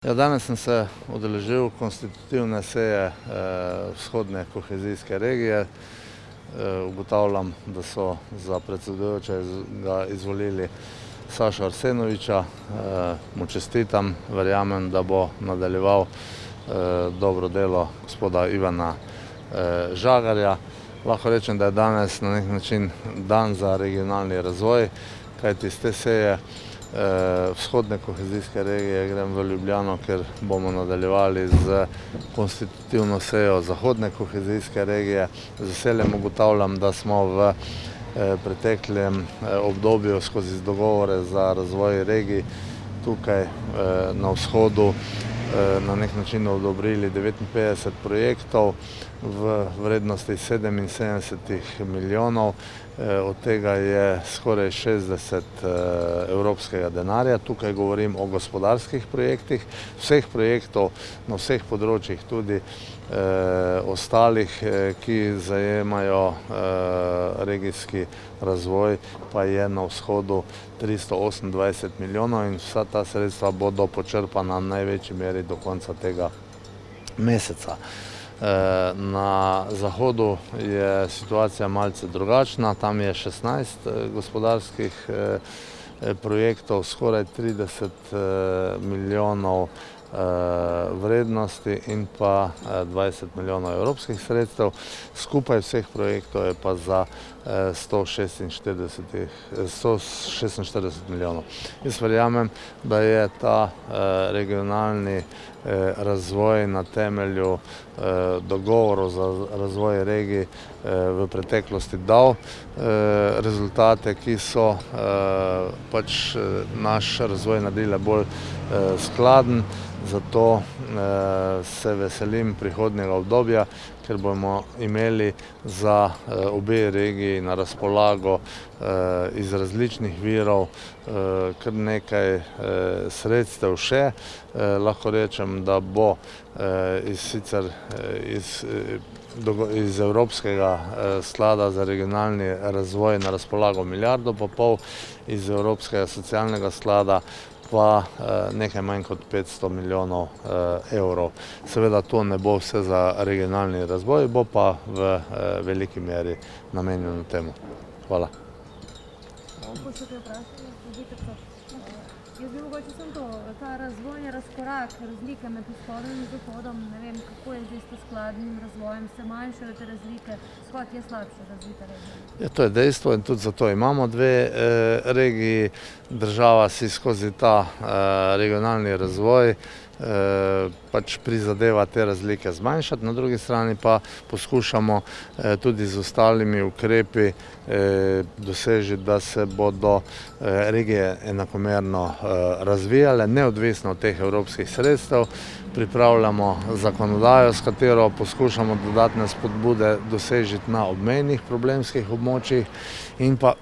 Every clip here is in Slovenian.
Ja, danes sem se udeležil konstitutivne seje vzhodne kohezijske regije. Ugotavljam, da so za predsedujočega izvolili Sašo Arsenoviča. Mu čestitam, verjamem, da bo nadaljeval dobro delo gospoda Ivana Žagarja. Lahko rečem, da je danes na nek način dan za regionalni razvoj, kajti iz te seje vzhodne kohezijske regije grem v Ljubljano, ker bomo nadaljevali z konstitutivno sejo zahodne kohezijske regije. Z veseljem ugotavljam, da smo v preteklem obdobju skozi dogovore za razvoj regij tukaj na vzhodu na nek način odobrili 59 projektov v vrednosti 77 milijonov. Od tega je skoraj 60 evropskega denarja. Tukaj govorim o gospodarskih projektih. Vseh projektov na vseh področjih, tudi ostalih, ki zajemajo regijski razvoj, pa je na vzhodu 328 milijonov in vsa ta sredstva bodo počrpana v največji meri do konca tega meseca. Na zahodu je situacija malce drugačna, tam je 16 gospodarskih projektov, skoraj 30 milijonov vrednosti in pa 20 milijonov evropskih sredstev. Skupaj vseh projektov je pa za 146 milijonov. Jaz verjamem, da je ta regionalni razvoj na temelju dogovorov za razvoj regij v preteklosti dal rezultate, ki so pač naš razvoj naredile bolj skladen. Zato se veselim prihodnjega obdobja, ker bomo imeli za obe regiji na razpolago iz različnih virov kar nekaj sredstev še. Lahko rečem, da bo sicer iz Evropskega sklada za regionalni razvoj na razpolago 1,5 milijarde, iz Evropskega socialnega sklada pa nekaj manj kot 500 milijonov evrov. Seveda to ne bo vse za regionalni razvoj, bo pa v veliki meri namenjeno temu. Hvala. Jaz bi mogoče samo to, ta razvojni razkorak, razlike med vzhodom in zahodom, ne vem, kako je zdaj s skladnim razvojem, se manjšajo te razlike, vzhod je slabše razvita regija. Ja, to je dejstvo in tudi zato imamo dve regiji. Država si skozi ta regionalni razvoj pač prizadeva te razlike zmanjšati, na drugi strani pa poskušamo tudi z ostalimi ukrepi dosežiti, da se bodo regije enakomerno razvijale, neodvisno od teh evropskih sredstev. Pripravljamo zakonodajo, s katero poskušamo dodatne spodbude dosežiti na obmejnih problemskih območjih in pa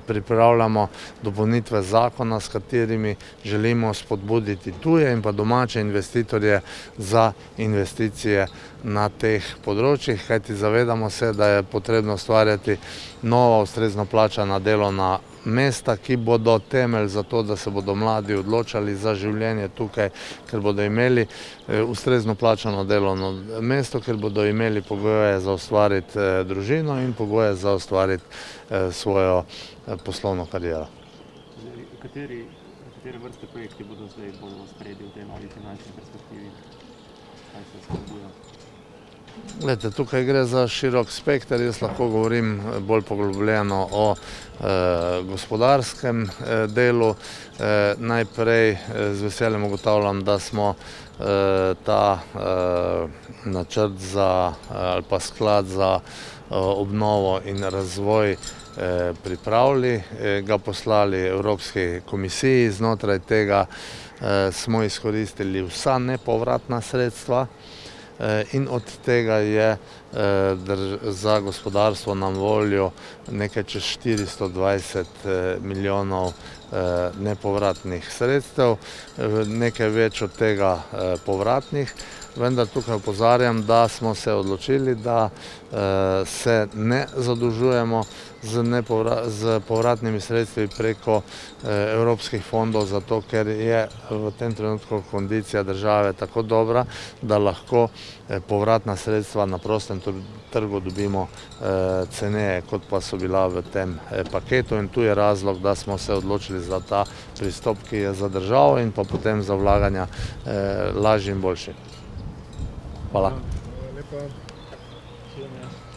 pripravljamo dopolnitve zakona, s katerimi želimo spodbuditi tuje in pa domače investitorje za investicije na teh področjih, kajti zavedamo se, da je potrebno ustvarjati nova ustrezno plačana delovna mesta, ki bodo temelj za to, da se bodo mladi odločali za življenje tukaj, ker bodo imeli ustrezno plačano delovno mesto, ker bodo imeli pogoje za ustvariti družino in pogoje za ustvariti svojo poslovno kariero. Katere vrste projekti bodo zdaj bolj v ospredju v tej novi finančni perspektivi? Kaj se spodbuja? Glejte, tukaj gre za širok spekter, jaz lahko govorim bolj poglobljeno o gospodarskem delu. Najprej z veseljem ugotavljam, da smo ta načrt ali pa sklad za obnovo in razvoj pripravili, ga poslali Evropski komisiji. Znotraj tega smo izkoristili vsa nepovratna sredstva in od tega je za gospodarstvo na voljo nekaj čez 420 milijonov nepovratnih sredstev, nekaj več od tega povratnih. Vendar tukaj opozarjam, da smo se odločili, da se ne zadolžujemo z povratnimi sredstvi preko evropskih fondov, zato ker je v tem trenutku kondicija države tako dobra, da lahko povratna sredstva na prostem trgu dobimo ceneje, kot pa so bila v tem paketu, in tu je razlog, da smo se odločili za ta pristop, ki je za državo in pa potem za vlaganja lažji in boljši. Hvala. Hvala lepa.